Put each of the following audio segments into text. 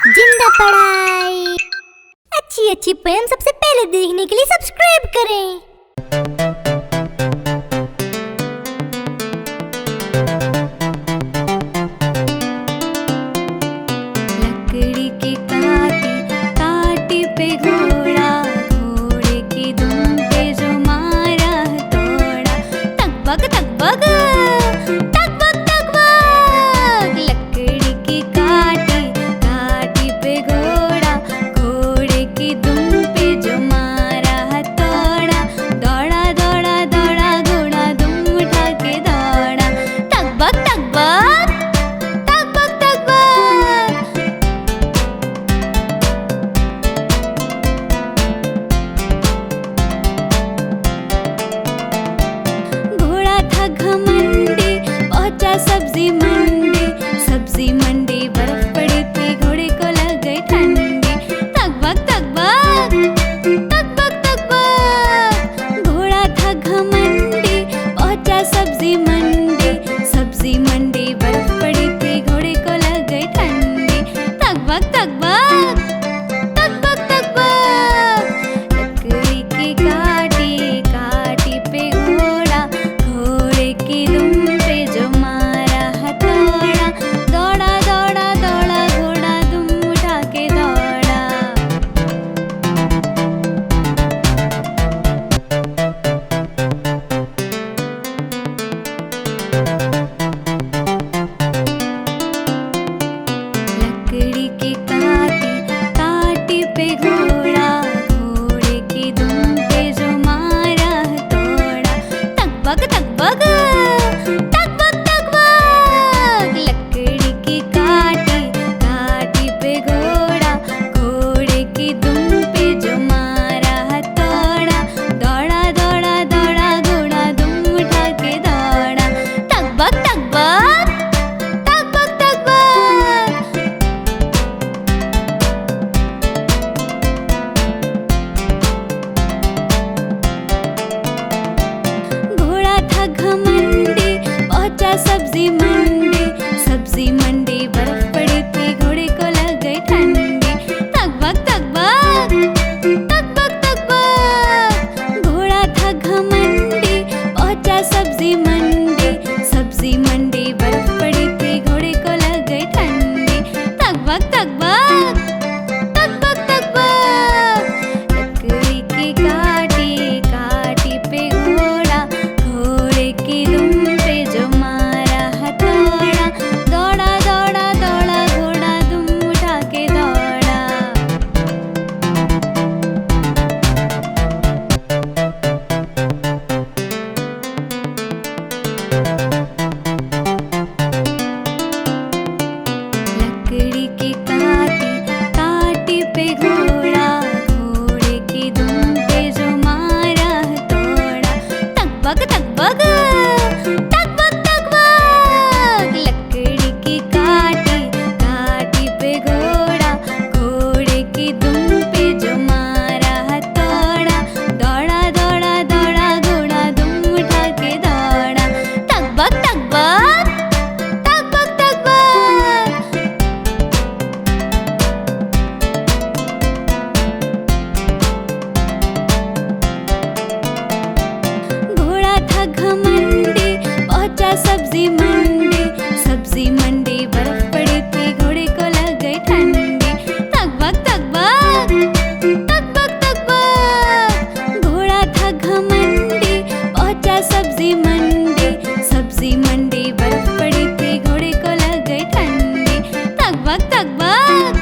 जिंदा पढ़ाई अच्छी अच्छी पोएम सबसे पहले देखने के लिए सब्सक्राइब करें। लकड़ी की काटी काटी पे घोड़ा, घोड़े की दुम पे जो मारा तोड़ा। तकबक तकबक तकबक तकबक। लकड़ी की काटी काटी पे घोड़ा, घोड़े की दुम पे जो मारा तोड़ा। दौड़ा दौड़ा दौड़ा घोड़ा दुम उठा के दौड़ा। तकबक तकबक तकबक तकबक। घोड़ा था घमंडी पहुंचा सब्जी मंडी, सब्जी मंडी बर्फ पड़ी थी घोड़े को लग गई ठंडी। तकबक तकबक तकबक तकबक। घोड़ा था घमंडी पहुंचा सब्जी मंडी, सब्जी मंडी बर्फ पड़ी थी घोड़े को लग गई ठंडी। तकबक तकबक तकबक तकबक। लकड़ी की काटी काटी पे घोड़ा, घोड़े की दुम पे जो मारा हथौड़ा। दौड़ा दौड़ा दौड़ा घोड़ा दुम उठा के दौड़ा। लकड़ी की काटी काटी पे घोड़ा, घोड़े की दुम पे जो मारा तोड़ा। तकबक तकबक तकबक तकबक। लकड़ी की काटी काटी पे घोड़ा, घोड़े की दुम पे जो मारा तोड़ा। दौड़ा दौड़ा दौड़ा घोड़ा दुम उठा के दौड़ा। तकबक तकबक तकबक तकबक। घोड़ा था घमंडी पहुंचा सब्जी मंडी, सब्जी मंडी बर्फ पड़ी थी घोड़े को लग गई ठंडी। तकबक तकबक तकबक तकबक। घोड़ा था घमंडी पहुंचा सब्जी मंडी, सब्जी मंडी बर्फ पड़ी थी घोड़े को लग गई ठंडी। तकबक तकबक तकबक तकबक। लकड़ी की काटी काटी पे घोड़ा, घोड़े की दुम पे जो मारा हथौड़ा। दौड़ा दौड़ा दौड़ा घोड़ा दुम उठा के दौड़ा। लकड़ी की काटी काटी पे घोड़ा, घोड़े की दुम पे जो मारा तोड़ा। तकबक तकबक तकबक तकबक। लकड़ी की काटी काटी पे घोड़ा, घोड़े की दुम पे जो मारा तोड़ा। दौड़ा दौड़ा दौड़ा घोड़ा दुम उठा के दौड़ा। तकबक तकबक तकबक तकबक। घोड़ा था घमंडी पहुंचा सब्जी मंडी, सब्जी मंडी बर्फ पड़ी थी घोड़े को लग गई ठंडी। तकबक तकबक तकबक तकबक। घोड़ा था घमंडी पहुंचा सब्जी मंडी, सब्जी मंडी बर्फ पड़ी थी घोड़े को लग गई ठंडी। तकबक तकबक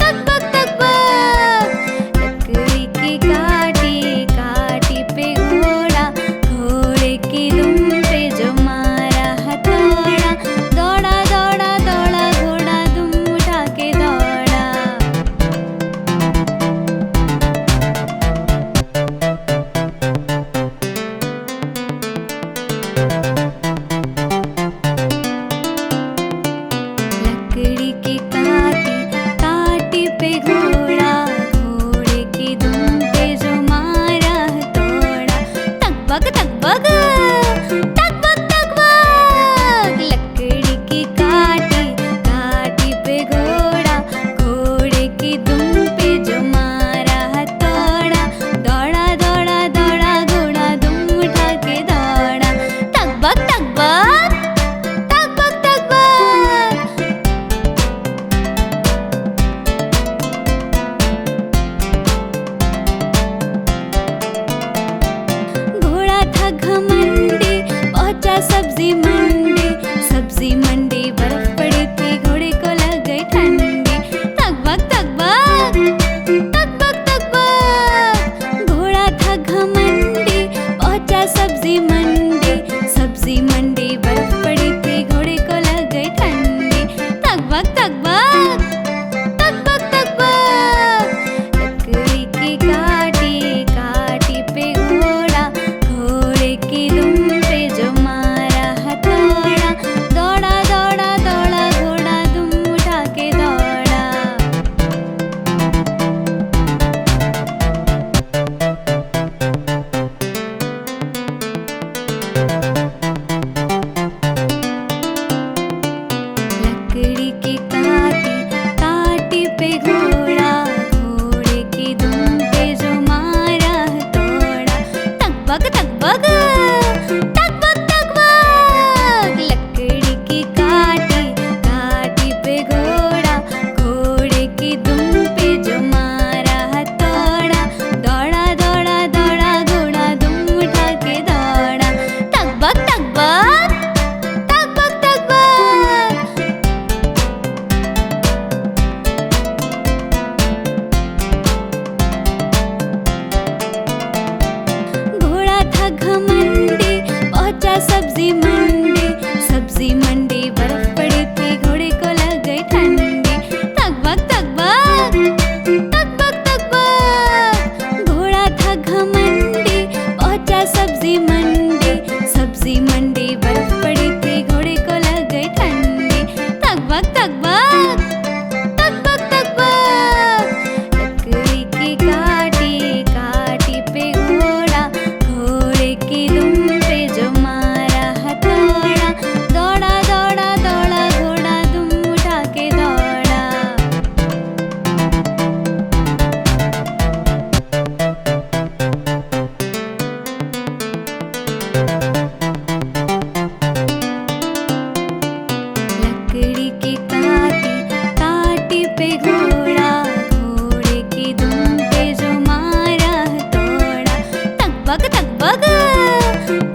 तकबक तकबक। लकड़ी की काटी काटी पे घोड़ा, घोड़े की दुम पे जो मारा हथौड़ा। दौड़ा दौड़ा दौड़ा घोड़ा दुम उठा के दौड़ा। लकड़ी की काटी पे घोड़ा, घोड़े की दुम पे जो मारा हथौड़ा। तकबक तकबक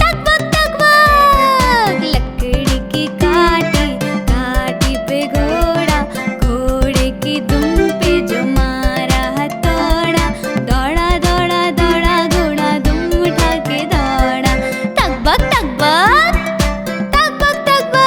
तकबक तकबक, लकड़ी की काटी, काटी पे घोड़ा, घोड़े की दुम पे जो मारा हथौड़ा। दौड़ा दौड़ा दौड़ा घोड़ा दुम उठा के दौड़ा। तकबक तकबक तकबक तकबक।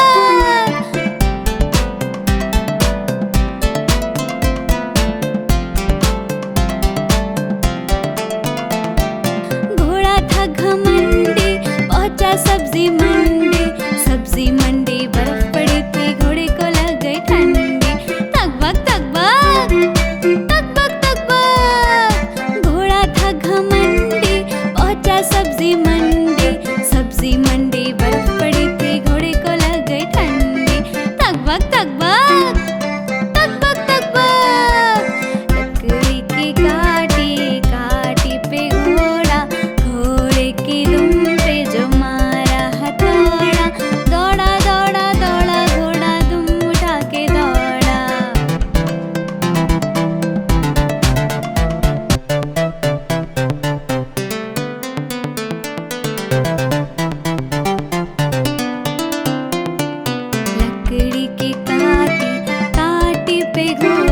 घोड़ा था घमंडी, पहुंचा सब्जी मंडी, सब्जी मंडी बर्फ पड़ी थी, घोड़े को लग गई ठंडी। तकबक तकबक तकबक तकबक। घोड़ा था घमंडी, पहुंचा सब्जी मंडी, सब्जी मंडी बर्फ पड़ी थी, घोड़े को लग गई ठंडी। तकबक तकबक तकबक तकबक। लकड़ी की काटी, काटी पे घोड़ा, घोड़े की दुम पे जो मारा हथौड़ा। दौड़ा दौड़ा दौड़ा घोड़ा दुम उठा के दौड़ा। लकड़ी की काटी, काटी पे घोड़ा,